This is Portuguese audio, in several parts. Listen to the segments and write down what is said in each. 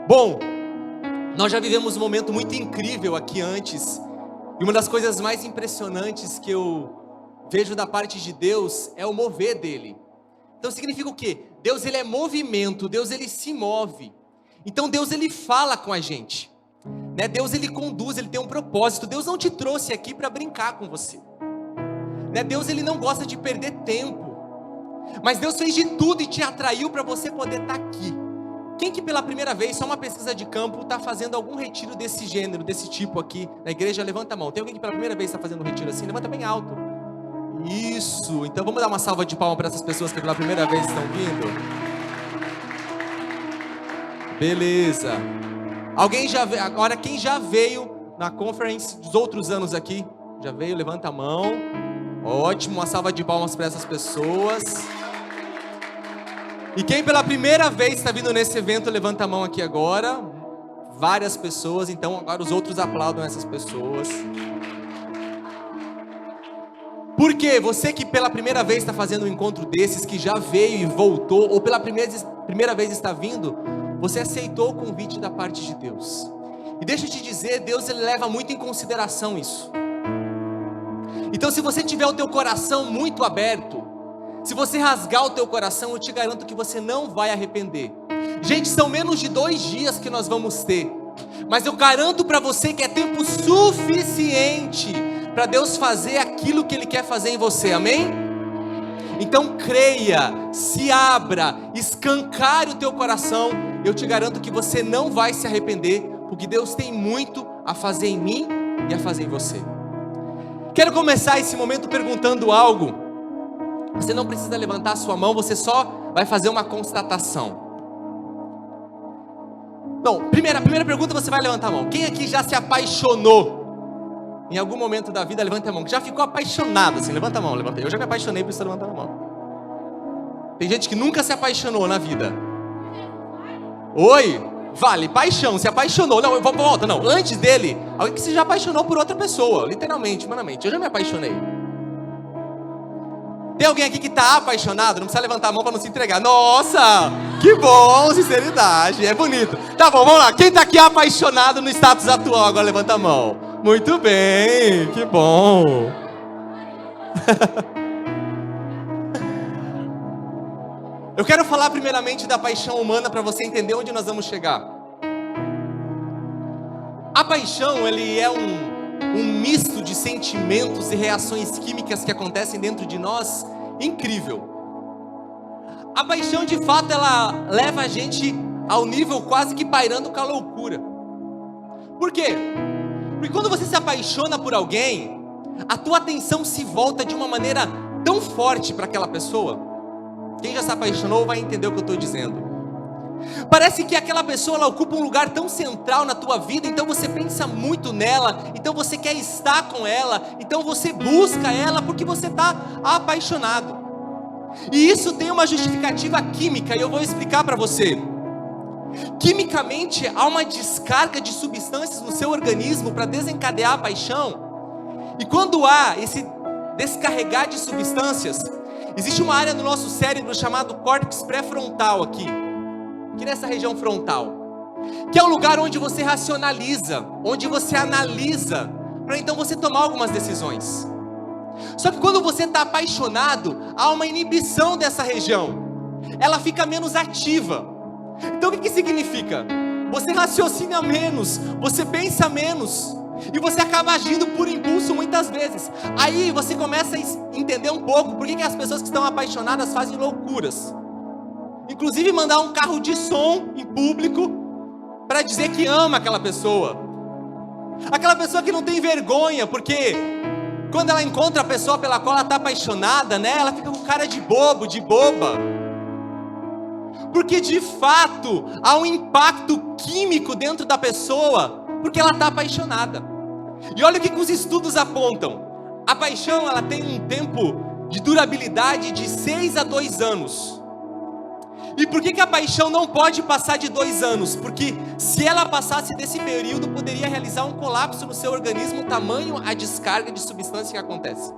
Bom, nós já vivemos um momento muito incrível aqui antes, e uma das coisas mais impressionantes que eu vejo da parte de Deus é o mover dele. Então significa o quê? Deus, ele é movimento, Deus, ele se move. Então Deus, ele fala com a gente, né? Deus, ele conduz, ele tem um propósito. Deus não te trouxe aqui para brincar com você, né? Deus, ele não gosta de perder tempo, mas Deus fez de tudo e te atraiu para você poder estar aqui. Quem que pela primeira vez, só uma pesquisa de campo, está fazendo algum retiro desse gênero, desse tipo aqui na igreja? Levanta a mão. Tem alguém que pela primeira vez está fazendo um retiro assim? Levanta bem alto. Isso, então vamos dar uma salva de palmas para essas pessoas que pela primeira vez estão vindo. Beleza. Alguém já veio? Agora quem já veio na conference dos outros anos aqui? Já veio? Levanta a mão. Ótimo, uma salva de palmas para essas pessoas. E quem pela primeira vez está vindo nesse evento, levanta a mão aqui agora. Várias pessoas, então agora os outros aplaudam essas pessoas. Por quê? Você que pela primeira vez está fazendo um encontro desses, que já veio e voltou, ou pela primeira vez está vindo, você aceitou o convite da parte de Deus. E deixa eu te dizer, Deus, ele leva muito em consideração isso. Então se você tiver o teu coração muito aberto, se você rasgar o teu coração, eu te garanto que você não vai arrepender. Gente, são menos de 2 dias que nós vamos ter, mas eu garanto para você que é tempo suficiente para Deus fazer aquilo que Ele quer fazer em você, amém? Então creia, se abra, escancare o teu coração, eu te garanto que você não vai se arrepender, porque Deus tem muito a fazer em mim e a fazer em você. Quero começar esse momento perguntando algo. Você não precisa levantar a sua mão, você só vai fazer uma constatação. Não, primeira pergunta, você vai levantar a mão. Quem aqui já se apaixonou? Em algum momento da vida, levanta a mão. Que já ficou apaixonado assim, levanta a mão, levanta. Eu já me apaixonei, por isso eu levantar a mão. Tem gente que nunca se apaixonou na vida. Oi? Vale, paixão, se apaixonou. Não, volta, não. Antes dele, alguém que se já apaixonou por outra pessoa. Literalmente, humanamente. Eu já me apaixonei. Tem alguém aqui que está apaixonado? Não precisa levantar a mão para não se entregar. Nossa, que bom, sinceridade, é bonito. Tá bom, vamos lá. Quem está aqui apaixonado no status atual? Agora levanta a mão. Muito bem, que bom. Eu quero falar primeiramente da paixão humana para você entender onde nós vamos chegar. A paixão, ele é um misto de sentimentos e reações químicas que acontecem dentro de nós, incrível. A paixão, de fato, ela leva a gente ao nível quase que pairando com a loucura. Por quê? Porque quando você se apaixona por alguém, a tua atenção se volta de uma maneira tão forte para aquela pessoa. Quem já se apaixonou vai entender o que eu estou dizendo. Parece que aquela pessoa, ela ocupa um lugar tão central na tua vida, então você pensa muito nela, então você quer estar com ela, então você busca ela porque você está apaixonado. E isso tem uma justificativa química, e eu vou explicar para você. Quimicamente, há uma descarga de substâncias no seu organismo para desencadear a paixão, e quando há esse descarregar de substâncias, existe uma área no nosso cérebro chamado córtex pré-frontal aqui nessa região frontal, que é um lugar onde você racionaliza, onde você analisa, para então você tomar algumas decisões. Só que quando você está apaixonado, há uma inibição dessa região, ela fica menos ativa. Então o que significa? Você raciocina menos, você pensa menos, e você acaba agindo por impulso muitas vezes. Aí você começa a entender um pouco por que as pessoas que estão apaixonadas fazem loucuras. Inclusive mandar um carro de som em público para dizer que ama aquela pessoa. Aquela pessoa que não tem vergonha, porque quando ela encontra a pessoa pela qual ela está apaixonada, né, ela fica com cara de bobo, de boba. Porque de fato há um impacto químico dentro da pessoa, porque ela está apaixonada. E olha o que os estudos apontam. A paixão, ela tem um tempo de durabilidade de 6 a 2 anos. E por que a paixão não pode passar de 2 anos? Porque se ela passasse desse período, poderia realizar um colapso no seu organismo, tamanho a descarga de substância que acontece.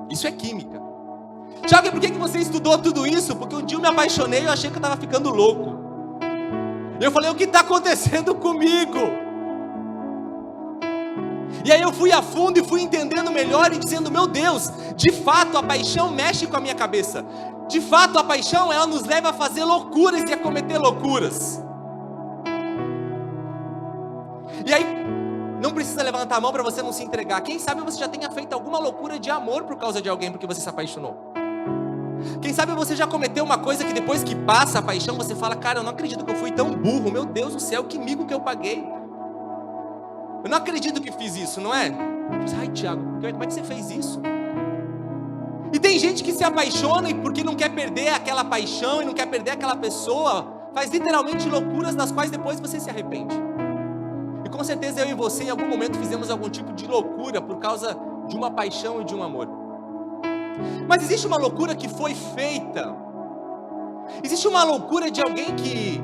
Isso é química. Tiago, por que você estudou tudo isso? Porque um dia eu me apaixonei e eu achei que eu estava ficando louco. E eu falei, o que está acontecendo comigo? E aí eu fui a fundo e fui entendendo melhor e dizendo, meu Deus, de fato a paixão mexe com a minha cabeça. De fato a paixão, ela nos leva a fazer loucuras e a cometer loucuras. E aí, não precisa levantar a mão para você não se entregar. Quem sabe você já tenha feito alguma loucura de amor por causa de alguém porque você se apaixonou. Quem sabe você já cometeu uma coisa que depois que passa a paixão, você fala, cara, eu não acredito que eu fui tão burro, meu Deus do céu, que mico que eu paguei. Eu não acredito que fiz isso, não é? Ai, Tiago, como é que você fez isso? E tem gente que se apaixona e porque não quer perder aquela paixão e não quer perder aquela pessoa, faz literalmente loucuras das quais depois você se arrepende. E com certeza eu e você em algum momento fizemos algum tipo de loucura por causa de uma paixão e de um amor. Mas existe uma loucura que foi feita. Existe uma loucura de alguém que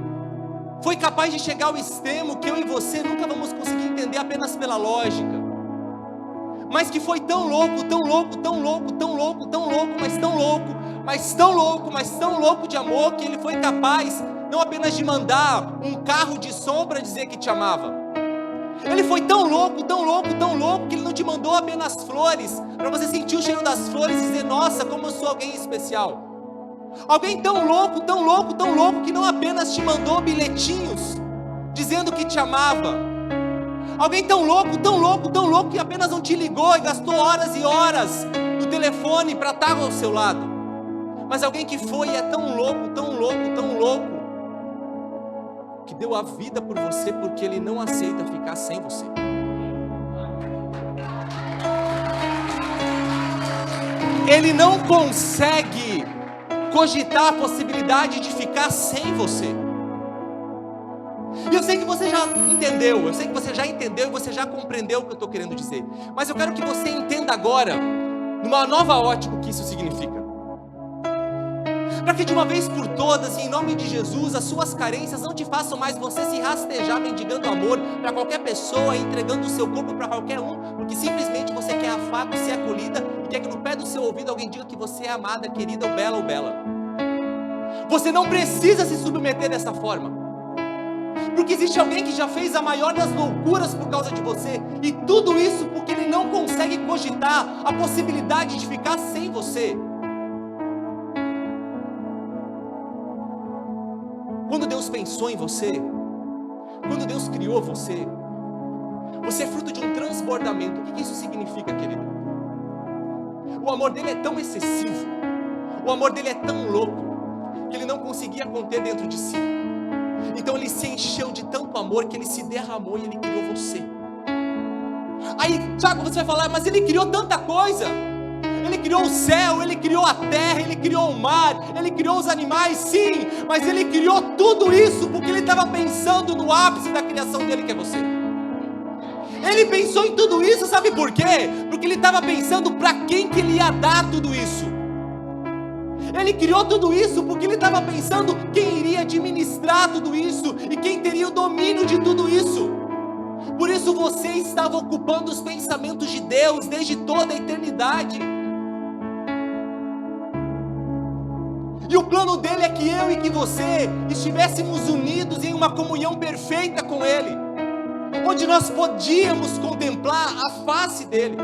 foi capaz de chegar ao extremo que eu e você nunca vamos conseguir entender apenas pela lógica. Mas que foi tão louco, tão louco, tão louco, tão louco, tão louco, mas tão louco, mas tão louco, mas tão louco de amor que ele foi capaz não apenas de mandar um carro de som para dizer que te amava. Ele foi tão louco, tão louco, tão louco que ele não te mandou apenas flores para você sentir o cheiro das flores e dizer, nossa, como eu sou alguém especial. Alguém tão louco, tão louco, tão louco que não apenas te mandou bilhetinhos dizendo que te amava. Alguém tão louco, tão louco, tão louco que apenas não te ligou e gastou horas e horas no telefone para estar ao seu lado. Mas alguém que foi e é tão louco, tão louco, tão louco que deu a vida por você porque ele não aceita ficar sem você. Ele não consegue cogitar a possibilidade de ficar sem você. E eu sei que você já entendeu, e você já compreendeu o que eu estou querendo dizer. Mas eu quero que você entenda agora, numa nova ótica, o que isso significa. Para que de uma vez por todas, em nome de Jesus, as suas carências não te façam mais você se rastejar mendigando amor para qualquer pessoa, entregando o seu corpo para qualquer um, porque simplesmente você quer afago, ser acolhida e quer que no pé do seu ouvido alguém diga que você é amada, querida ou bela ou bela. Você não precisa se submeter dessa forma, porque existe alguém que já fez a maior das loucuras por causa de você, e tudo isso porque ele não consegue cogitar a possibilidade de ficar sem você. Quando Deus pensou em você, quando Deus criou você, você é fruto de um transbordamento. O que isso significa, querido? O amor dele é tão excessivo, o amor dele é tão louco, que ele não conseguia conter dentro de si. Então ele se encheu de tanto amor que ele se derramou e ele criou você. Aí, Tiago, você vai falar, mas ele criou tanta coisa. Ele criou o céu, ele criou a terra, ele criou o mar, ele criou os animais, sim, mas ele criou tudo isso porque ele estava pensando no ápice da criação dele, que é você. Ele pensou em tudo isso, sabe por quê? Porque ele estava pensando para quem que ele ia dar tudo isso. Ele criou tudo isso porque ele estava pensando quem iria administrar tudo isso e quem teria o domínio de tudo isso. Por isso você estava ocupando os pensamentos de Deus desde toda a eternidade. E o plano dele é que eu e que você estivéssemos unidos em uma comunhão perfeita com ele, onde nós podíamos contemplar a face dele.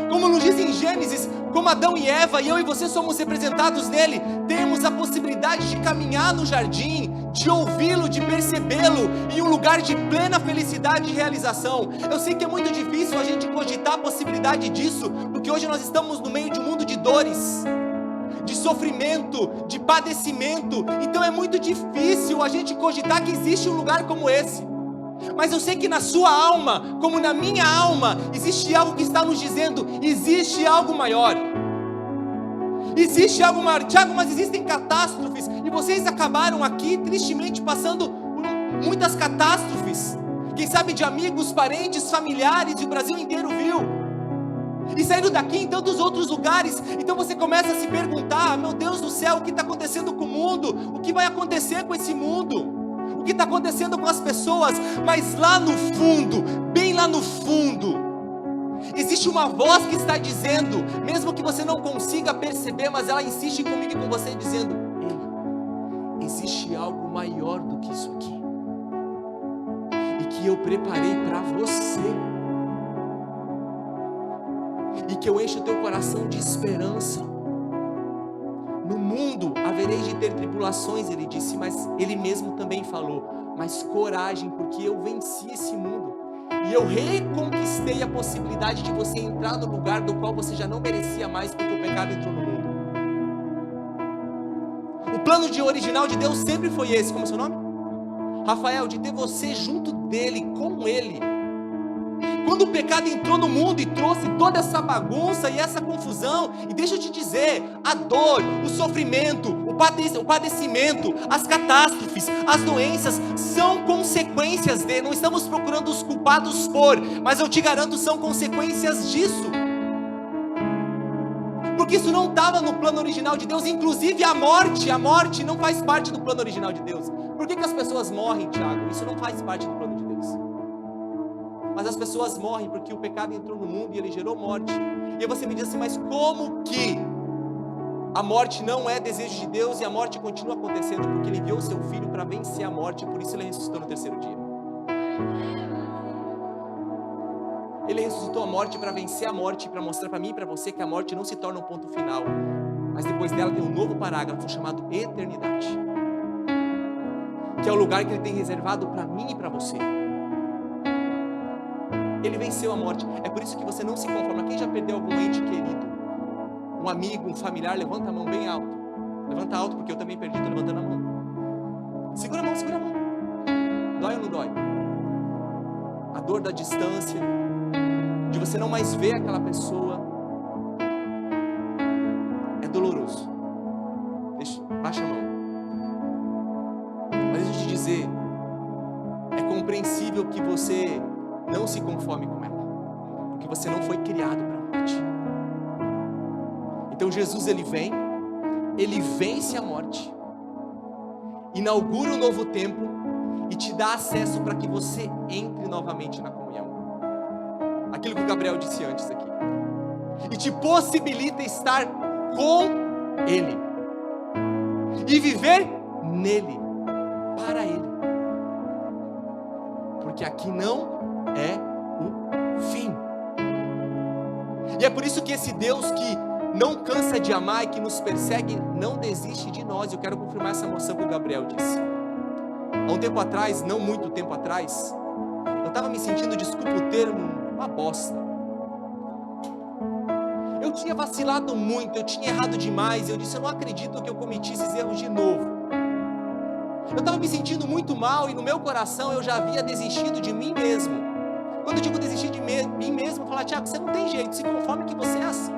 Como nos diz em Gênesis, como Adão e Eva, e eu e você somos representados nele, temos a possibilidade de caminhar no jardim, de ouvi-lo, de percebê-lo, em um lugar de plena felicidade e realização. Eu sei que é muito difícil a gente cogitar a possibilidade disso, porque hoje nós estamos no meio de um mundo de dores, de sofrimento, de padecimento, então é muito difícil a gente cogitar que existe um lugar como esse. Mas eu sei que na sua alma, como na minha alma, existe algo que está nos dizendo, existe algo maior. Existe algo maior. Tiago, mas existem catástrofes, e vocês acabaram aqui tristemente passando por muitas catástrofes. Quem sabe de amigos, parentes, familiares, e o Brasil inteiro viu. E saindo daqui em tantos outros lugares, então você começa a se perguntar, meu Deus do céu, o que está acontecendo com o mundo? O que vai acontecer com esse mundo? O que está acontecendo com as pessoas? Mas lá no fundo, bem lá no fundo, existe uma voz que está dizendo, mesmo que você não consiga perceber, mas ela insiste comigo e com você dizendo, ei, existe algo maior do que isso aqui. que eu preparei para você. E que eu encho o teu coração de esperança. No mundo havereis de ter tribulações, ele disse, mas ele mesmo também falou, mas coragem, porque eu venci esse mundo. E eu reconquistei a possibilidade de você entrar no lugar do qual você já não merecia mais, porque o pecado entrou no mundo. O plano original de Deus sempre foi esse. Como é o seu nome? Rafael, de ter você junto dele, com ele. Quando o pecado entrou no mundo e trouxe toda essa bagunça e essa confusão, e deixa eu te dizer, a dor, o sofrimento, o padecimento, as catástrofes, as doenças, são consequências de, não estamos procurando os culpados por, mas eu te garanto, são consequências disso. Porque isso não estava no plano original de Deus, inclusive a morte não faz parte do plano original de Deus. Por que as pessoas morrem, Tiago? Isso não faz parte do plano de Deus. Mas as pessoas morrem porque o pecado entrou no mundo e ele gerou morte. E aí você me diz assim, mas como que a morte não é desejo de Deus e a morte continua acontecendo? Porque ele enviou o seu filho para vencer a morte, por isso ele ressuscitou no terceiro dia. Ele ressuscitou a morte para vencer a morte, para mostrar para mim e para você que a morte não se torna um ponto final, mas depois dela tem um novo parágrafo chamado eternidade, que é o lugar que ele tem reservado para mim e para você. Ele venceu a morte. É por isso que você não se conforma. Quem já perdeu algum ente querido, um amigo, um familiar, levanta a mão bem alto. Levanta alto, porque eu também perdi, estou levantando a mão. Segura a mão, segura a mão. Dói ou não dói? A dor da distância, de você não mais ver aquela pessoa, é doloroso. Baixa a mão. Mas deixa eu te dizer, é compreensível que você não se conforme com ela, porque você não foi criado para a morte. Então Jesus, ele vem, ele vence a morte, inaugura um novo tempo e te dá acesso para que você entre novamente na comunhão. Aquilo que o Gabriel disse antes aqui. E te possibilita estar com ele e viver nele, para ele. Porque aqui não é o fim. E é por isso que esse Deus que não cansa de amar e que nos persegue, não desiste de nós. Eu quero confirmar essa moção que o Gabriel disse. Há um tempo atrás, não muito tempo atrás, eu estava me sentindo, desculpa o termo, uma bosta. Eu tinha vacilado muito, eu tinha errado demais. Eu disse, eu não acredito que eu cometi esses erros de novo. Eu estava me sentindo muito mal e no meu coração eu já havia desistido de mim mesmo. Quando eu digo desistir de mim mesmo, eu falo, Tiago, você não tem jeito, se conforme que você é assim.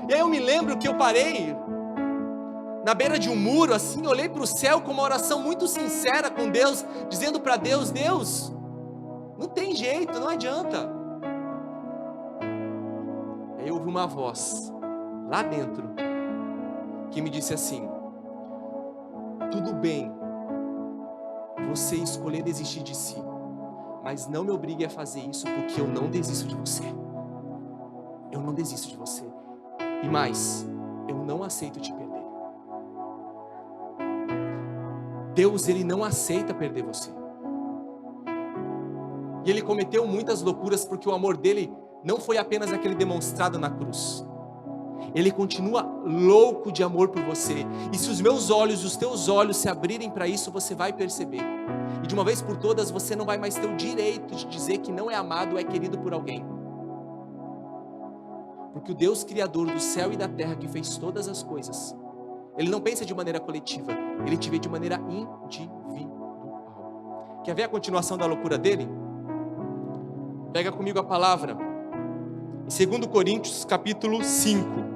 E aí eu me lembro que eu parei na beira de um muro, assim, olhei para o céu com uma oração muito sincera com Deus, dizendo para Deus, Deus, não tem jeito, não adianta. Aí eu ouvi uma voz lá dentro que me disse assim, tudo bem você escolher desistir de si, mas não me obrigue a fazer isso, porque eu não desisto de você. Eu não desisto de você. E mais, eu não aceito te perder. Deus, ele não aceita perder você. E ele cometeu muitas loucuras, porque o amor dele não foi apenas aquele demonstrado na cruz. Ele continua louco de amor por você. E se os meus olhos e os teus olhos se abrirem para isso, você vai perceber. E de uma vez por todas, você não vai mais ter o direito de dizer que não é amado ou é querido por alguém. Porque o Deus Criador do céu e da terra, que fez todas as coisas, ele não pensa de maneira coletiva, ele te vê de maneira individual. Quer ver a continuação da loucura dele? Pega comigo a palavra em 2 Coríntios capítulo 5.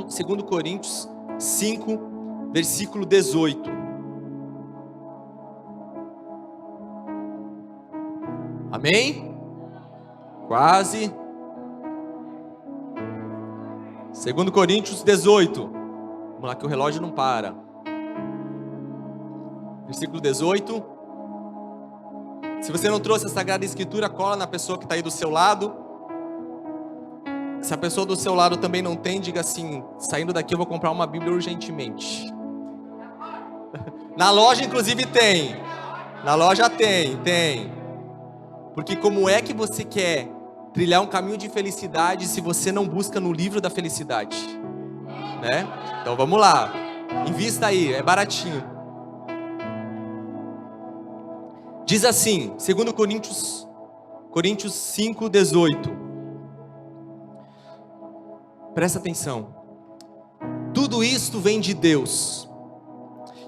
Segundo Coríntios 5, versículo 18. Amém? Quase. 2 Coríntios 18. Vamos lá que o relógio não para. Versículo 18. Se você não trouxe a Sagrada Escritura, cola na pessoa que está aí do seu lado. Se a pessoa do seu lado também não tem, diga assim: saindo daqui eu vou comprar uma Bíblia urgentemente. Na loja inclusive tem. Na loja tem. Porque como é que você quer trilhar um caminho de felicidade se você não busca no livro da felicidade? Né? Então vamos lá. Invista aí, é baratinho. Diz assim, 2 Coríntios 5:18. Presta atenção. Tudo isto vem de Deus,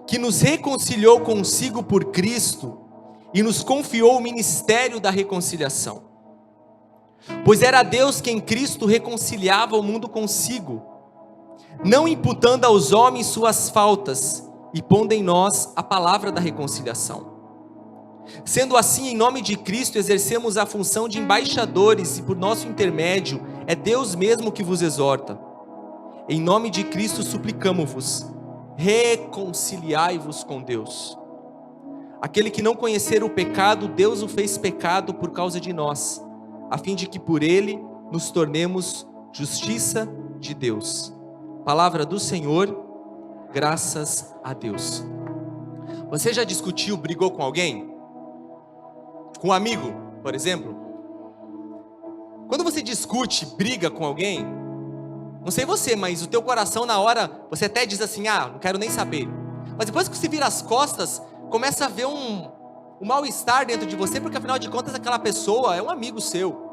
que nos reconciliou consigo por Cristo e nos confiou o ministério da reconciliação. Pois era Deus quem em Cristo reconciliava o mundo consigo, não imputando aos homens suas faltas e pondo em nós a palavra da reconciliação. Sendo assim, em nome de Cristo, exercemos a função de embaixadores e por nosso intermédio é Deus mesmo que vos exorta. Em nome de Cristo suplicamo-vos, reconciliai-vos com Deus. Aquele que não conhecer o pecado, Deus o fez pecado por causa de nós, a fim de que por ele nos tornemos justiça de Deus. Palavra do Senhor, graças a Deus. Você já discutiu, brigou com alguém? Com um amigo, por exemplo? Quando você discute, briga com alguém, não sei você, mas o teu coração na hora, você até diz assim, não quero nem saber. Mas depois que você vira as costas, começa a ver um mal-estar dentro de você, porque afinal de contas aquela pessoa é um amigo seu.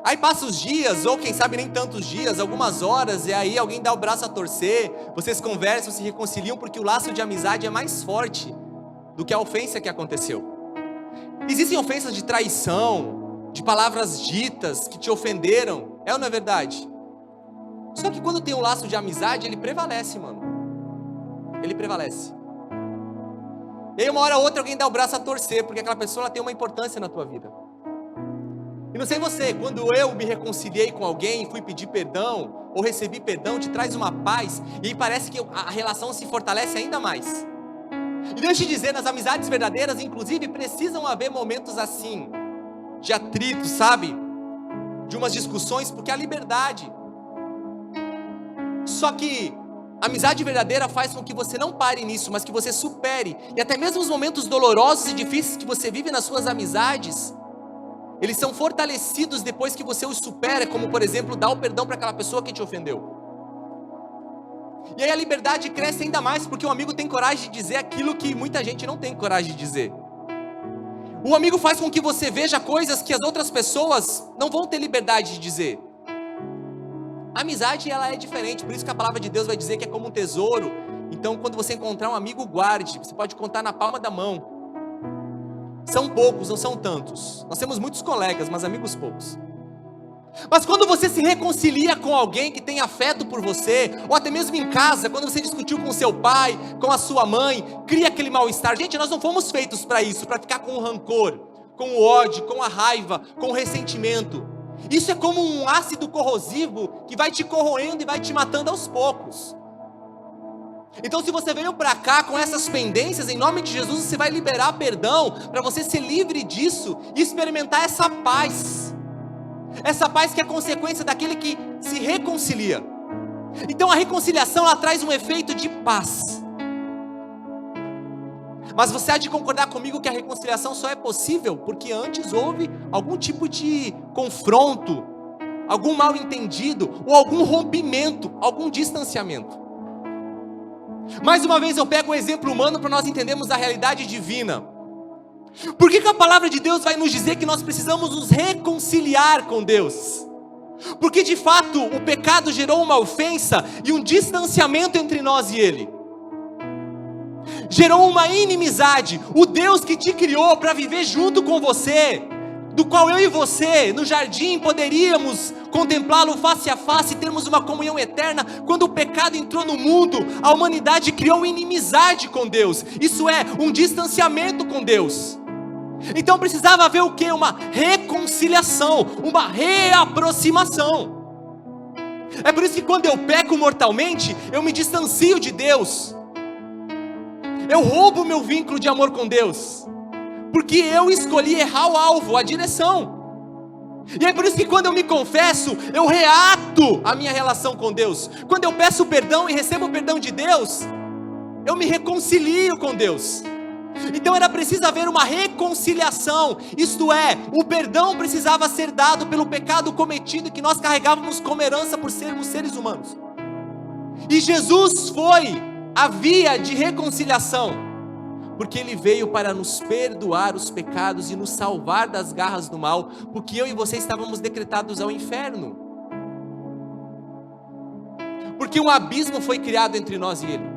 Aí passa os dias, ou quem sabe nem tantos dias, algumas horas, e aí alguém dá o braço a torcer, vocês conversam, se reconciliam, porque o laço de amizade é mais forte do que a ofensa que aconteceu. Existem ofensas de traição, de palavras ditas que te ofenderam, é ou não é verdade? Só que quando tem um laço de amizade, ele prevalece, mano. Ele prevalece. E aí uma hora ou outra alguém dá o braço a torcer, porque aquela pessoa ela tem uma importância na tua vida. E não sei você, quando eu me reconciliei com alguém, fui pedir perdão, ou recebi perdão, te traz uma paz, e aí parece que a relação se fortalece ainda mais. E deixa eu te dizer, nas amizades verdadeiras, inclusive, precisam haver momentos assim, de atrito, sabe? De umas discussões, porque a liberdade. Só que a amizade verdadeira faz com que você não pare nisso, mas que você supere. E até mesmo os momentos dolorosos e difíceis que você vive nas suas amizades, eles são fortalecidos depois que você os supera, como por exemplo, dar o perdão para aquela pessoa que te ofendeu. E aí a liberdade cresce ainda mais, porque o amigo tem coragem de dizer aquilo que muita gente não tem coragem de dizer. O amigo faz com que você veja coisas que as outras pessoas não vão ter liberdade de dizer. A amizade, ela é diferente, por isso que a palavra de Deus vai dizer que é como um tesouro. Então quando você encontrar um amigo, guarde, você pode contar na palma da mão. São poucos, não são tantos. Nós temos muitos colegas, mas amigos poucos. Mas quando você se reconcilia com alguém que tem afeto por você, ou até mesmo em casa, quando você discutiu com seu pai, com a sua mãe, cria aquele mal-estar. Gente, nós não fomos feitos para isso, para ficar com o rancor, com o ódio, com a raiva, com o ressentimento. Isso é como um ácido corrosivo que vai te corroendo e vai te matando aos poucos. Então se você veio para cá com essas pendências, em nome de Jesus você vai liberar perdão, para você ser livre disso e experimentar essa paz. Essa paz que é consequência daquele que se reconcilia. Então a reconciliação ela traz um efeito de paz. Mas você há de concordar comigo que a reconciliação só é possível porque antes houve algum tipo de confronto, algum mal entendido, ou algum rompimento, algum distanciamento. Mais uma vez eu pego o exemplo humano para nós entendermos a realidade divina. Por que a palavra de Deus vai nos dizer que nós precisamos nos reconciliar com Deus? Porque de fato o pecado gerou uma ofensa e um distanciamento entre nós e Ele. Gerou uma inimizade. O Deus que te criou para viver junto com você, do qual eu e você no jardim poderíamos contemplá-lo face a face e termos uma comunhão eterna. Quando o pecado entrou no mundo, a humanidade criou inimizade com Deus. Isso é, um distanciamento com Deus. Então precisava haver o quê? Uma reconciliação, uma reaproximação. É por isso que quando eu peco mortalmente, eu me distancio de Deus. Eu roubo o meu vínculo de amor com Deus, porque eu escolhi errar o alvo, a direção. E é por isso que quando eu me confesso, eu reato a minha relação com Deus. Quando eu peço perdão e recebo o perdão de Deus, eu me reconcilio com Deus. Então era preciso haver uma reconciliação, isto é, o perdão precisava ser dado pelo pecado cometido que nós carregávamos como herança por sermos seres humanos. E Jesus foi a via de reconciliação, porque Ele veio para nos perdoar os pecados e nos salvar das garras do mal, porque eu e você estávamos decretados ao inferno, porque um abismo foi criado entre nós e Ele.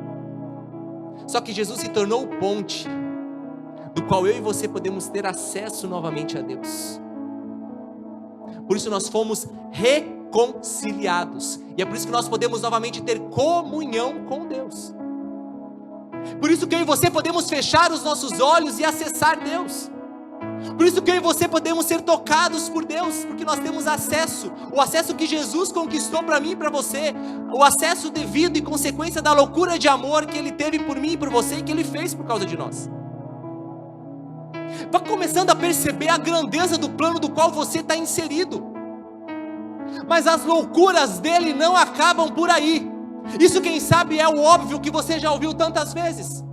Só que Jesus se tornou o ponte, do qual eu e você podemos ter acesso novamente a Deus. Por isso nós fomos reconciliados, e é por isso que nós podemos novamente ter comunhão com Deus. Por isso que eu e você podemos fechar os nossos olhos e acessar Deus. Por isso que eu e você podemos ser tocados por Deus, porque nós temos acesso, o acesso que Jesus conquistou para mim e para você, o acesso devido e consequência da loucura de amor que Ele teve por mim e por você, e que Ele fez por causa de nós. Vá começando a perceber a grandeza do plano do qual você está inserido. Mas as loucuras dele não acabam por aí. Isso, quem sabe, é o óbvio que você já ouviu tantas vezes.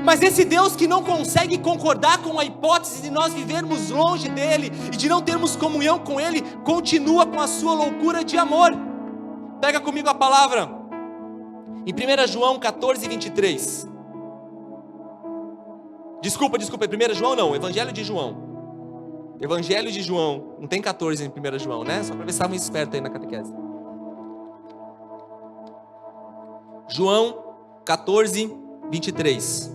Mas esse Deus que não consegue concordar com a hipótese de nós vivermos longe dele e de não termos comunhão com ele, continua com a sua loucura de amor. Pega comigo a palavra em 1 João 14, 23. Desculpa, é 1 João não, Evangelho de João. Evangelho de João, não tem 14 em 1 João, né? Só para ver se estavam espertos aí na catequese. João 14, 23.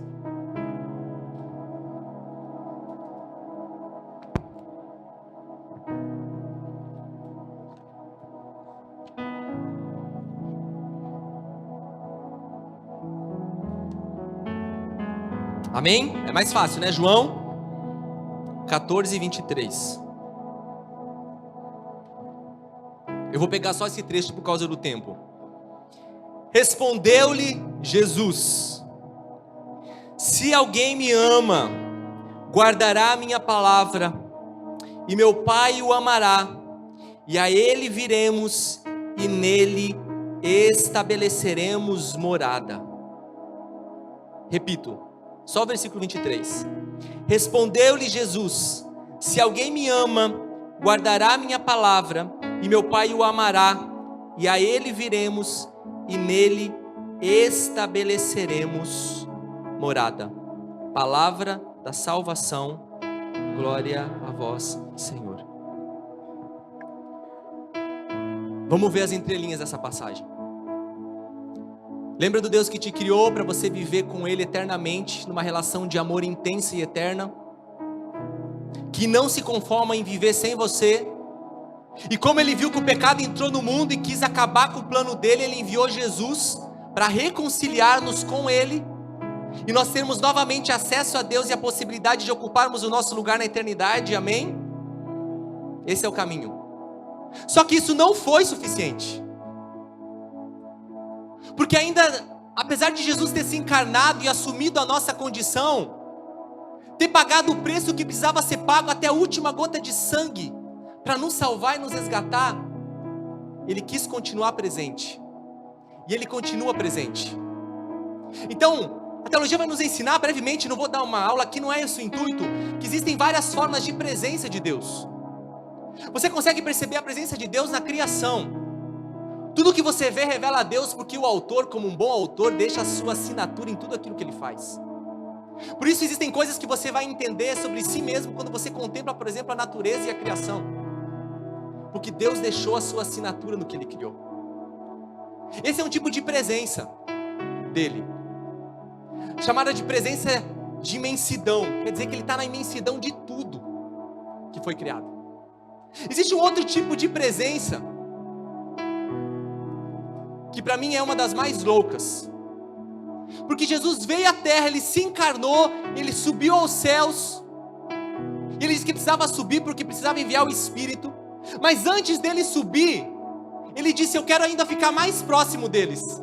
Amém? É mais fácil, né? João 14, 23. Eu vou pegar só esse trecho por causa do tempo. Respondeu-lhe Jesus: se alguém me ama, guardará a minha palavra, e meu Pai o amará, e a ele viremos, e nele estabeleceremos morada. Repito, só o versículo 23. Respondeu-lhe Jesus: se alguém me ama, guardará a minha palavra, e meu Pai o amará, e a ele viremos, e nele estabeleceremos morada. Palavra da salvação, glória a vós, Senhor. Vamos ver as entrelinhas dessa passagem. Lembra do Deus que te criou para você viver com Ele eternamente, numa relação de amor intensa e eterna, que não se conforma em viver sem você. E como Ele viu que o pecado entrou no mundo e quis acabar com o plano dele, Ele enviou Jesus para reconciliar-nos com Ele, e nós termos novamente acesso a Deus e a possibilidade de ocuparmos o nosso lugar na eternidade, amém? Esse é o caminho. Só que isso não foi suficiente, porque ainda, apesar de Jesus ter se encarnado e assumido a nossa condição, ter pagado o preço que precisava ser pago até a última gota de sangue, para nos salvar e nos resgatar, Ele quis continuar presente, e Ele continua presente. Então, a teologia vai nos ensinar brevemente, não vou dar uma aula aqui, não é esse o intuito, que existem várias formas de presença de Deus. Você consegue perceber a presença de Deus na criação. Tudo que você vê revela a Deus, porque o autor, como um bom autor, deixa a sua assinatura em tudo aquilo que ele faz. Por isso existem coisas que você vai entender sobre si mesmo quando você contempla, por exemplo, a natureza e a criação, porque Deus deixou a sua assinatura no que Ele criou. Esse é um tipo de presença dele, chamada de presença de imensidão. Quer dizer que Ele está na imensidão de tudo que foi criado. Existe um outro tipo de presença, que para mim é uma das mais loucas, porque Jesus veio à terra, Ele se encarnou, Ele subiu aos céus, Ele disse que precisava subir porque precisava enviar o Espírito, mas antes dele subir, Ele disse: eu quero ainda ficar mais próximo deles.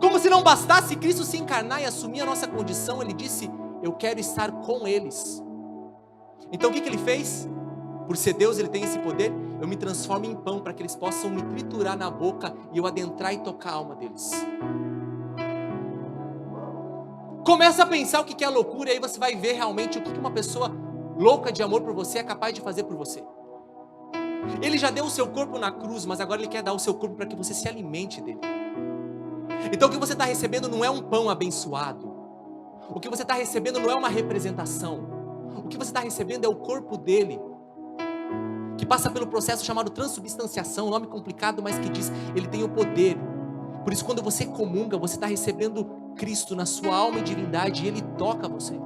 Como se não bastasse Cristo se encarnar e assumir a nossa condição, Ele disse: eu quero estar com eles. Então o que Ele fez? Por ser Deus, Ele tem esse poder, eu me transformo em pão para que eles possam me triturar na boca e eu adentrar e tocar a alma deles. Começa a pensar o que é loucura e aí você vai ver realmente o que uma pessoa louca de amor por você é capaz de fazer por você. Ele já deu o seu corpo na cruz, mas agora Ele quer dar o seu corpo para que você se alimente dele. Então o que você está recebendo não é um pão abençoado. O que você está recebendo não é uma representação. O que você está recebendo é o corpo dele, que passa pelo processo chamado transubstanciação, nome complicado, mas que diz, ele tem o poder. Por isso quando você comunga, você está recebendo Cristo na sua alma e divindade, e Ele toca você.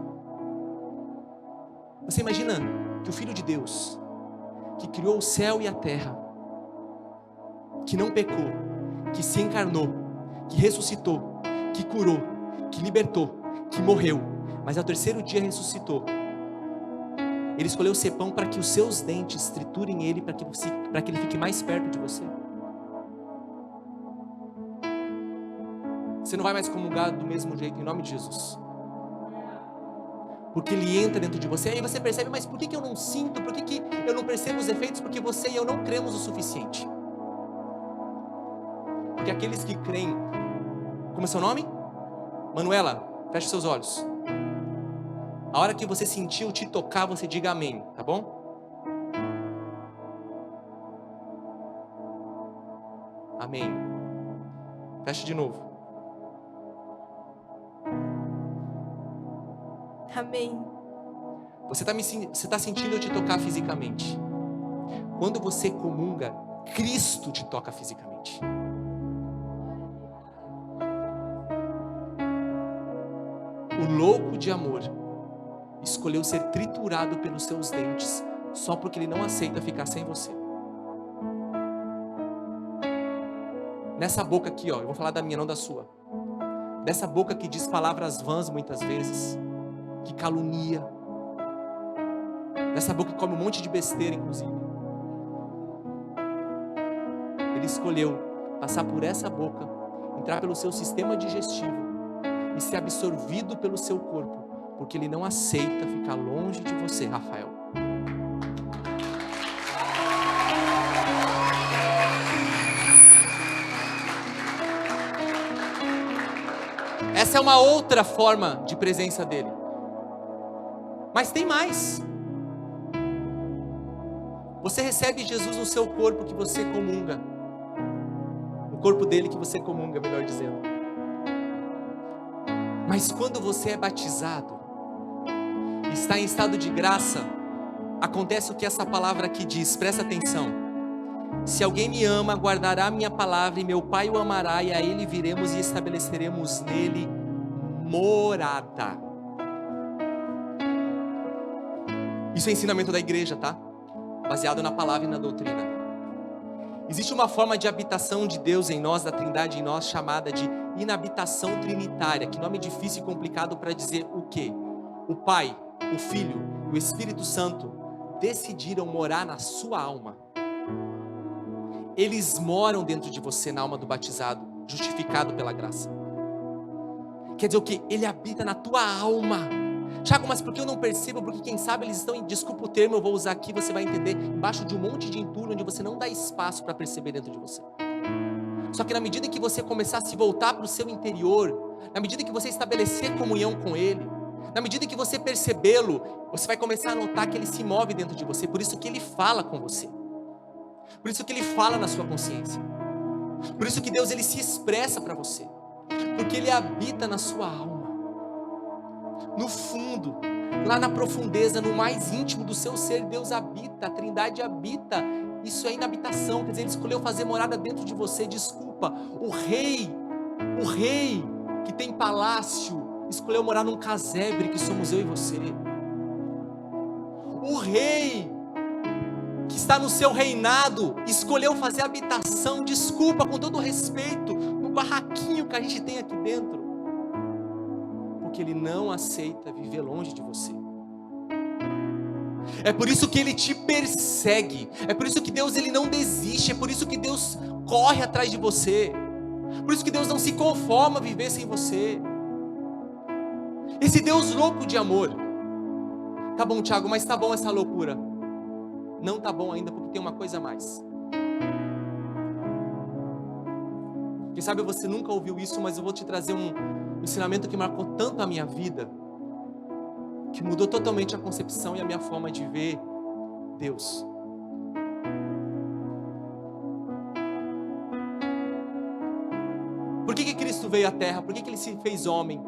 Você imagina que o Filho de Deus, que criou o céu e a terra, que não pecou, que se encarnou, que ressuscitou, que curou, que libertou, que morreu, mas ao terceiro dia ressuscitou. Ele escolheu ser pão para que os seus dentes triturem Ele, para que Ele fique mais perto de você. Você não vai mais comungar do mesmo jeito, em nome de Jesus. Porque Ele entra dentro de você, aí você percebe, mas por que eu não sinto, por que eu não percebo os efeitos? Porque você e eu não cremos o suficiente. Porque aqueles que creem, como é seu nome? Manuela, feche seus olhos. A hora que você sentiu te tocar, você diga amém, tá bom? Amém. Feche de novo. Amém. Você está sentindo eu te tocar fisicamente. Quando você comunga, Cristo te toca fisicamente. O louco de amor escolheu ser triturado pelos seus dentes só porque ele não aceita ficar sem você. Nessa boca aqui, ó, eu vou falar da minha, não da sua. Dessa boca que diz palavras vãs muitas vezes, que calunia. Dessa boca que come um monte de besteira, inclusive. Ele escolheu passar por essa boca, entrar pelo seu sistema digestivo e ser absorvido pelo seu corpo, porque Ele não aceita ficar longe de você, Rafael. Essa é uma outra forma de presença dele. Mas tem mais. Você recebe Jesus no seu corpo que você comunga. No corpo dele que você comunga, melhor dizendo. Mas quando você é batizado, está em estado de graça, acontece o que essa palavra aqui diz, presta atenção. Se alguém me ama, guardará a minha palavra, e meu Pai o amará, e a ele viremos e estabeleceremos nele morada. Isso é ensinamento da igreja, tá? Baseado na palavra e na doutrina. Existe uma forma de habitação de Deus em nós, da Trindade em nós, chamada de inabitação trinitária. Que nome difícil e complicado para dizer o quê? O Pai, o Filho e o Espírito Santo decidiram morar na sua alma. Eles moram dentro de você na alma do batizado, justificado pela graça. Quer dizer o quê? Ele habita na tua alma. Tiago, mas por que eu não percebo? Porque quem sabe eles estão, desculpa o termo, eu vou usar aqui, você vai entender, embaixo de um monte de entulho, onde você não dá espaço para perceber dentro de você. Só que na medida que você começar a se voltar para o seu interior, na medida que você estabelecer comunhão com Ele, na medida que você percebê-lo, você vai começar a notar que Ele se move dentro de você, por isso que Ele fala com você. Por isso que Ele fala na sua consciência. Por isso que Deus, Ele se expressa para você. Porque Ele habita na sua alma. No fundo, lá na profundeza, no mais íntimo do seu ser, Deus habita, a Trindade habita. Isso é inabitação, quer dizer, Ele escolheu fazer morada dentro de você. Desculpa, o rei que tem palácio, escolheu morar num casebre que somos eu e você. O rei que está no seu reinado escolheu fazer habitação, desculpa, com todo respeito, no barraquinho que a gente tem aqui dentro, porque Ele não aceita viver longe de você. É por isso que Ele te persegue, é por isso que Deus, Ele não desiste, é por isso que Deus corre atrás de você, por isso que Deus não se conforma a viver sem você. Esse Deus louco de amor. Tá bom, Tiago, mas tá bom essa loucura. não tá bom ainda porque tem uma coisa a mais. Quem sabe você nunca ouviu isso, mas eu vou te trazer um ensinamento que marcou tanto a minha vida, que mudou totalmente a concepção e a minha forma de ver Deus. Por que Cristo veio à Terra? Por que Ele se fez homem?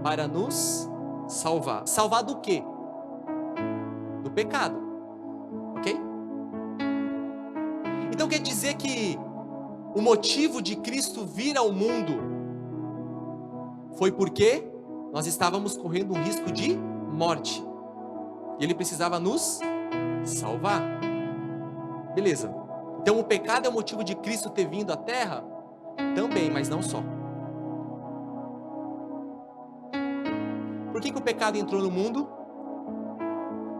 Para nos salvar. Salvar do quê? Do pecado. Ok? Então quer dizer que o motivo de Cristo vir ao mundo foi porque nós estávamos correndo um risco de morte. E Ele precisava nos salvar. Beleza. Então o pecado é o motivo de Cristo ter vindo à Terra? Também, mas não só. Por que o pecado entrou no mundo?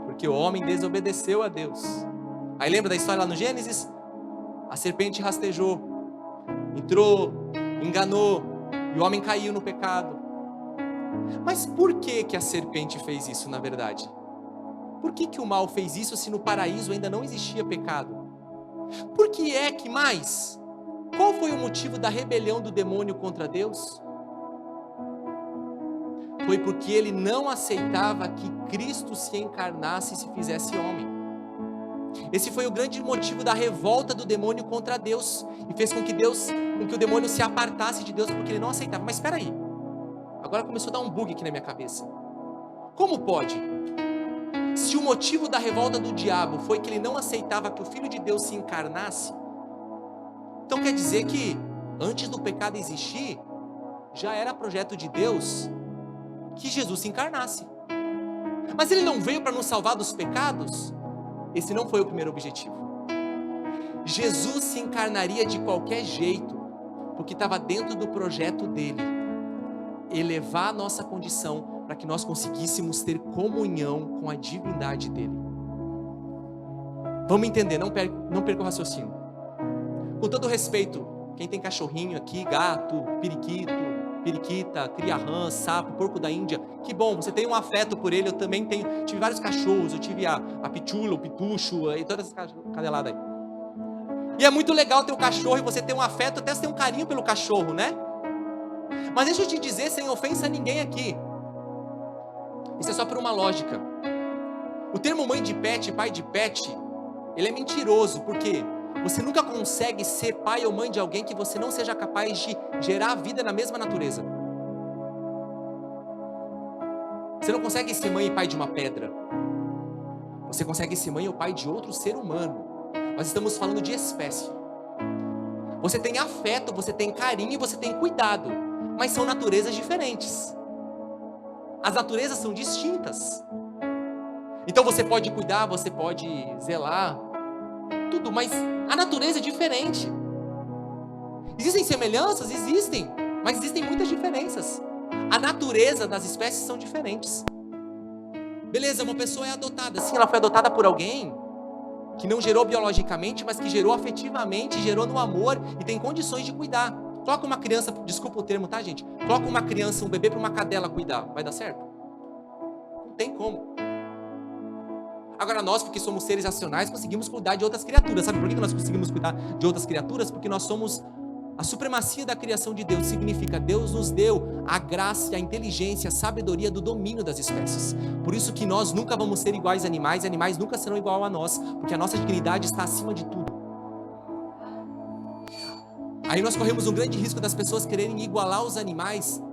Porque o homem desobedeceu a Deus. Aí lembra da história lá no Gênesis? A serpente rastejou, entrou, enganou, e o homem caiu no pecado. Mas por que a serpente fez isso, na verdade? Por que o mal fez isso se no paraíso ainda não existia pecado? Por que é que mais? Qual foi o motivo da rebelião do demônio contra Deus? Foi porque ele não aceitava que Cristo se encarnasse e se fizesse homem. Esse foi o grande motivo da revolta do demônio contra Deus, e fez com que o demônio se apartasse de Deus, porque ele não aceitava. Mas espera aí, agora começou a dar um bug aqui na minha cabeça. Como pode? Se o motivo da revolta do diabo foi que ele não aceitava que o Filho de Deus se encarnasse, então quer dizer que antes do pecado existir, já era projeto de Deus que Jesus se encarnasse. Mas Ele não veio para nos salvar dos pecados? Esse não foi o primeiro objetivo. Jesus se encarnaria de qualquer jeito, porque estava dentro do projeto dele, elevar a nossa condição para que nós conseguíssemos ter comunhão com a divindade dele. Vamos entender, não perca o raciocínio. Com todo respeito, quem tem cachorrinho aqui, gato, periquita, cria rã, sapo, porco da Índia, que bom, você tem um afeto por ele. Eu também tive vários cachorros, eu tive a pitula, o pitucho, e todas essas cadeladas aí. E é muito legal ter um cachorro e você ter um afeto, até você ter um carinho pelo cachorro, né? Mas deixa eu te dizer, sem ofensa a ninguém aqui, isso é só por uma lógica. O termo mãe de pet, pai de pet, ele é mentiroso, porque você nunca consegue ser pai ou mãe de alguém que você não seja capaz de gerar vida na mesma natureza. Você não consegue ser mãe e pai de uma pedra. Você consegue ser mãe ou pai de outro ser humano. Nós estamos falando de espécie. Você tem afeto, você tem carinho e você tem cuidado, mas são naturezas diferentes. As naturezas são distintas. Então você pode cuidar, você pode zelar, tudo, mas a natureza é diferente. Existem semelhanças? Existem, mas existem muitas diferenças. A natureza das espécies são diferentes. Beleza, uma pessoa é adotada. Sim, ela foi adotada por alguém que não gerou biologicamente, mas que gerou afetivamente, gerou no amor e tem condições de cuidar. Coloca uma criança, desculpa o termo, tá, gente? Coloca uma criança, um bebê para uma cadela cuidar. Vai dar certo? Não tem como. Agora nós, porque somos seres racionais, conseguimos cuidar de outras criaturas. Sabe por que nós conseguimos cuidar de outras criaturas? Porque nós somos a supremacia da criação de Deus. Significa, Deus nos deu a graça, a inteligência, a sabedoria do domínio das espécies. Por isso que nós nunca vamos ser iguais a animais, e animais nunca serão igual a nós, porque a nossa dignidade está acima de tudo. Aí nós corremos um grande risco das pessoas quererem igualar os animais.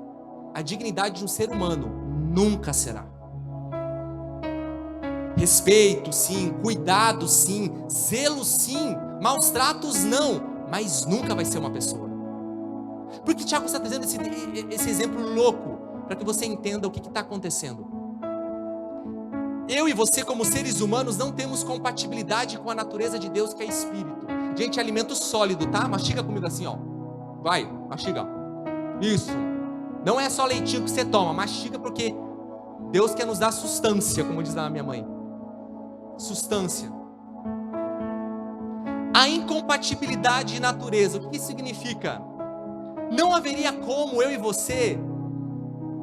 A dignidade de um ser humano nunca será. Respeito, sim. Cuidado, sim. Zelo, sim. Maus tratos, não. Mas nunca vai ser uma pessoa. Por que Tiago está trazendo esse exemplo louco? Para que você entenda o que está acontecendo. Eu e você, como seres humanos, não temos compatibilidade com a natureza de Deus, que é espírito. Gente, é alimento sólido, tá? Mastiga comigo assim, ó. Vai, mastiga. Isso. Não é só leitinho que você toma. Mastiga porque Deus quer nos dar sustância, como diz a minha mãe. Sustância. A incompatibilidade de natureza, o que isso significa? Não haveria como eu e você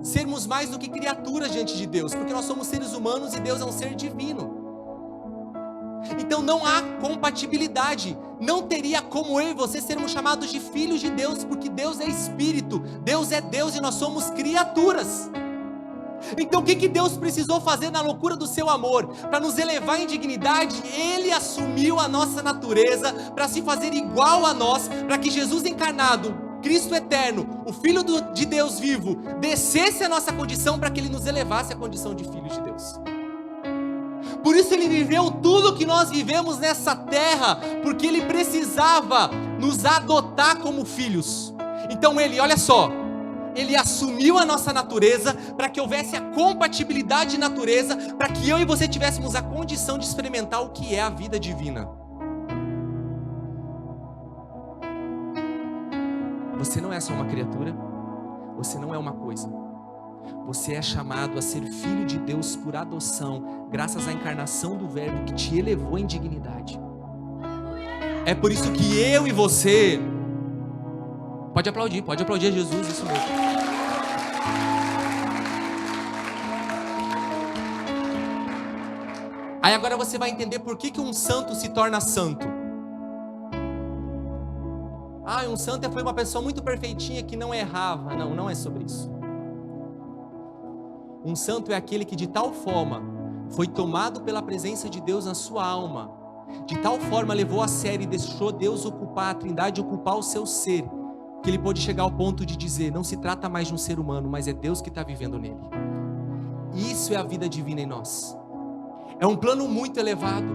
sermos mais do que criaturas diante de Deus, porque nós somos seres humanos e Deus é um ser divino. Então não há compatibilidade. Não teria como eu e você sermos chamados de filhos de Deus, porque Deus é Espírito, Deus é Deus e nós somos criaturas. Então o que Deus precisou fazer na loucura do seu amor? Para nos elevar em dignidade, Ele assumiu a nossa natureza para se fazer igual a nós, para que Jesus encarnado, Cristo eterno, o Filho de Deus vivo, descesse a nossa condição para que Ele nos elevasse à condição de filhos de Deus. Por isso Ele viveu tudo que nós vivemos nessa terra, porque Ele precisava nos adotar como filhos. Então Ele, olha só, Ele assumiu a nossa natureza para que houvesse a compatibilidade de natureza, para que eu e você tivéssemos a condição de experimentar o que é a vida divina. Você não é só uma criatura, você não é uma coisa. Você é chamado a ser filho de Deus por adoção, graças à encarnação do Verbo que te elevou em dignidade. É por isso que eu e você... pode aplaudir a Jesus, isso mesmo. Aí agora você vai entender por que um santo se torna santo. Um santo foi uma pessoa muito perfeitinha que não errava. Não, não é sobre isso. Um santo é aquele que de tal forma foi tomado pela presença de Deus na sua alma, de tal forma levou a sério e deixou Deus ocupar, a Trindade ocupar o seu ser, que ele pôde chegar ao ponto de dizer, não se trata mais de um ser humano, mas é Deus que está vivendo nele. Isso é a vida divina em nós. É um plano muito elevado,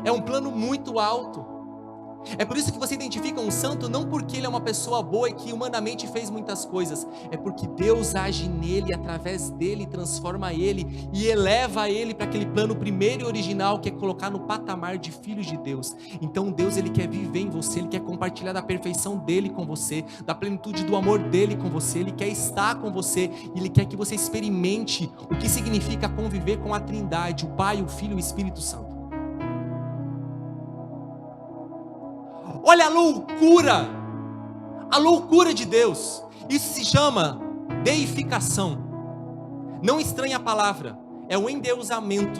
é um plano muito alto. É por isso que você identifica um santo não porque ele é uma pessoa boa e que humanamente fez muitas coisas, é porque Deus age nele, através dele, transforma ele e eleva ele para aquele plano primeiro e original, que é colocar no patamar de filhos de Deus. Então Deus, ele quer viver em você, ele quer compartilhar da perfeição dele com você, da plenitude do amor dele com você, ele quer estar com você, ele quer que você experimente o que significa conviver com a Trindade, o Pai, o Filho e o Espírito Santo. Olha a loucura de Deus. Isso se chama deificação. Não estranha a palavra, é o endeusamento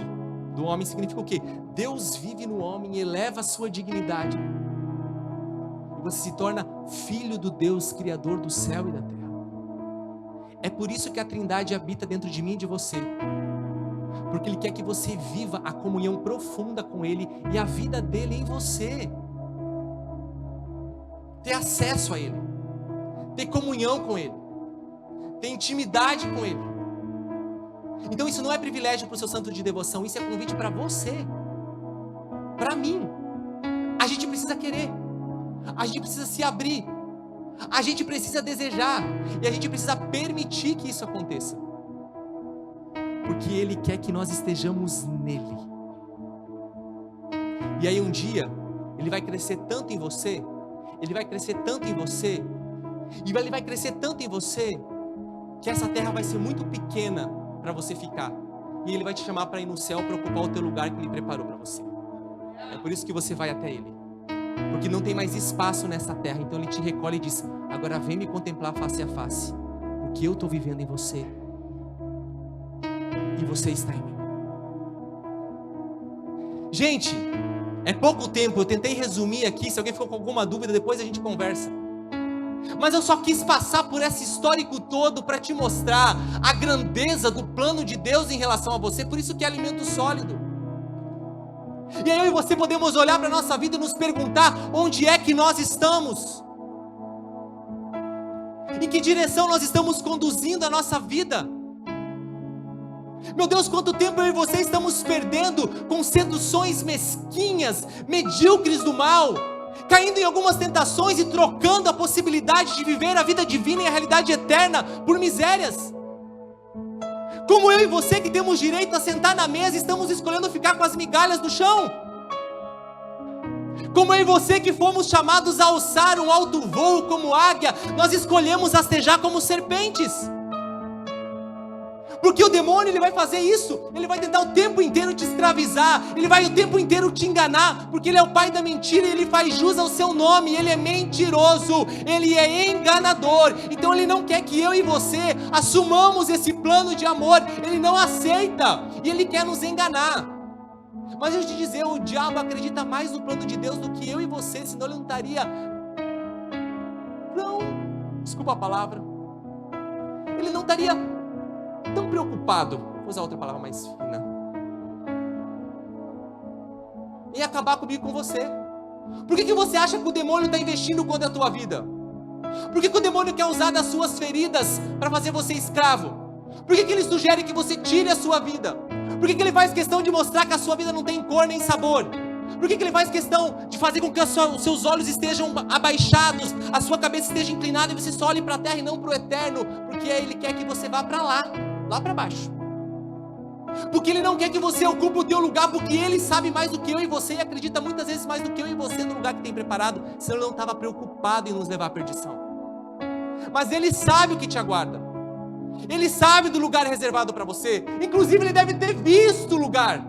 do homem. Significa o quê? Deus vive no homem e eleva a sua dignidade. E você se torna filho do Deus Criador do céu e da terra. É por isso que a Trindade habita dentro de mim e de você. Porque Ele quer que você viva a comunhão profunda com Ele e a vida dele em você. Ter acesso a Ele, ter comunhão com Ele, ter intimidade com Ele. Então isso não é privilégio para o seu santo de devoção, isso é convite para você, para mim. A gente precisa querer, a gente precisa se abrir, a gente precisa desejar, e a gente precisa permitir que isso aconteça, porque Ele quer que nós estejamos nele. E aí um dia, Ele vai crescer tanto em você, Ele vai crescer tanto em você, e Ele vai crescer tanto em você, que essa terra vai ser muito pequena para você ficar, e Ele vai te chamar para ir no céu, para ocupar o teu lugar que Ele preparou para você. É por isso que você vai até Ele, porque não tem mais espaço nessa terra. Então Ele te recolhe e diz, agora vem me contemplar face a face, o que eu estou vivendo em você, e você está em mim. Gente, é pouco tempo, eu tentei resumir aqui. Se alguém ficou com alguma dúvida, depois a gente conversa. Mas eu só quis passar por esse histórico todo para te mostrar a grandeza do plano de Deus em relação a você. Por isso que é alimento sólido. E aí eu e você podemos olhar para a nossa vida e nos perguntar onde é que nós estamos. Em que direção nós estamos conduzindo a nossa vida. Meu Deus, quanto tempo eu e você estamos perdendo com seduções mesquinhas, medíocres do mal, caindo em algumas tentações e trocando a possibilidade de viver a vida divina e a realidade eterna por misérias. Como eu e você que temos direito a sentar na mesa, estamos escolhendo ficar com as migalhas do chão. Como eu e você que fomos chamados a alçar um alto voo como águia, nós escolhemos rastejar como serpentes. Porque o demônio, ele vai fazer isso, ele vai tentar o tempo inteiro te escravizar, ele vai o tempo inteiro te enganar, porque ele é o pai da mentira e ele faz jus ao seu nome, ele é mentiroso, ele é enganador. Então ele não quer que eu e você assumamos esse plano de amor, ele não aceita, e ele quer nos enganar. Mas deixa eu te dizer, o diabo acredita mais no plano de Deus do que eu e você, senão ele não estaria tão, desculpa a palavra, ele não estaria tão preocupado, vou usar outra palavra mais fina, em acabar comigo, com você. Por que você acha que o demônio está investindo contra a tua vida? Por que o demônio quer usar das suas feridas para fazer você escravo? Por que ele sugere que você tire a sua vida? Por que ele faz questão de mostrar que a sua vida não tem cor nem sabor? Por que ele faz questão de fazer com que os seus olhos estejam abaixados, a sua cabeça esteja inclinada e você só olhe para a terra e não para o eterno? Porque ele quer que você vá para lá para baixo. Porque ele não quer que você ocupe o teu lugar, porque ele sabe mais do que eu e você e acredita muitas vezes mais do que eu e você no lugar que tem preparado, senão ele não estava preocupado em nos levar à perdição. Mas ele sabe o que te aguarda. Ele sabe do lugar reservado para você. Inclusive ele deve ter visto o lugar.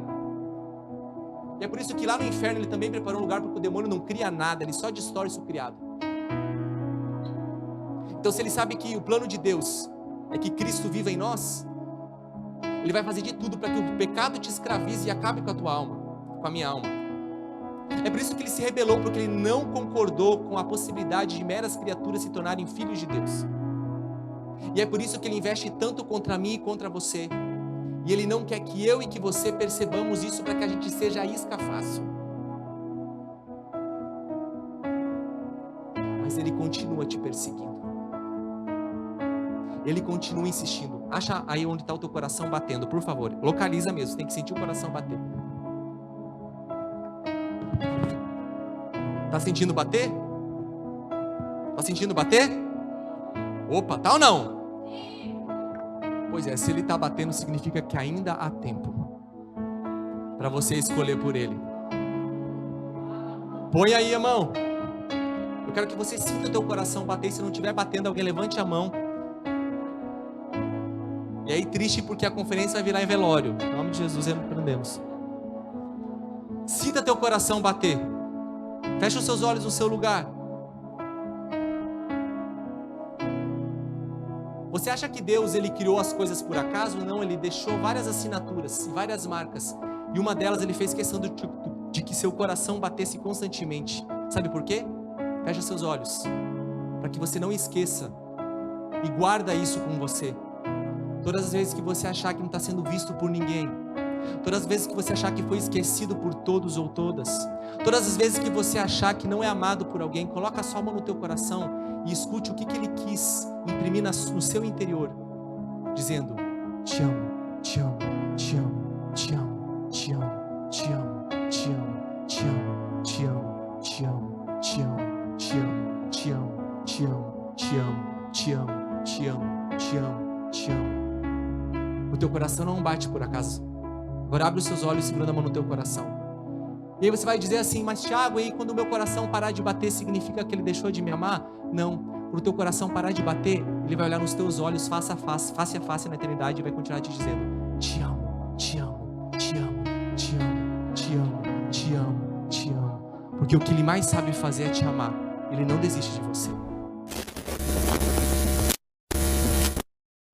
E é por isso que lá no inferno ele também preparou um lugar, porque o demônio não cria nada, ele só distorce o criado. Então se ele sabe que o plano de Deus é que Cristo viva em nós, ele vai fazer de tudo para que o pecado te escravize e acabe com a tua alma, com a minha alma. É por isso que ele se rebelou, porque ele não concordou com a possibilidade de meras criaturas se tornarem filhos de Deus. E é por isso que ele investe tanto contra mim e contra você. E ele não quer que eu e que você percebamos isso para que a gente seja a isca fácil. Mas ele continua te perseguindo. Ele continua insistindo. Acha aí onde está o teu coração batendo, por favor. Localiza mesmo, você tem que sentir o coração bater. Tá sentindo bater? Tá sentindo bater? Opa, tá ou não? Pois é, se ele está batendo, significa que ainda há tempo para você escolher por ele. Põe aí a mão. Eu quero que você sinta o teu coração bater. E se não estiver batendo, alguém levante a mão. E aí triste porque a conferência vai virar em velório. Em nome de Jesus, repreendemos. Sinta teu coração bater. Feche os seus olhos no seu lugar. Você acha que Deus ele criou as coisas por acaso? Não, ele deixou várias assinaturas e várias marcas. E uma delas ele fez questão de que seu coração batesse constantemente. Sabe por quê? Feche seus olhos, para que você não esqueça. E guarda isso com você. Todas as vezes que você achar que não está sendo visto por ninguém, todas as vezes que você achar que foi esquecido por todos ou todas, todas as vezes que você achar que não é amado por alguém, coloca a sua mão no teu coração e escute o que ele quis imprimir no seu interior, dizendo: te amo, te amo, te amo, te amo, te amo, te amo, te amo, te amo, te amo, te amo, te amo, te amo, te amo, te amo, te amo, te amo, te amo, te amo, te amo. O teu coração não bate por acaso. Agora abre os seus olhos e segura a mão no teu coração. E aí você vai dizer assim: mas Thiago, aí quando o meu coração parar de bater, significa que ele deixou de me amar? Não, quando o teu coração parar de bater, ele vai olhar nos teus olhos face a face na eternidade, e vai continuar te dizendo: te amo, te amo, te amo, te amo, te amo, te amo, te amo. Porque o que ele mais sabe fazer é te amar. Ele não desiste de você.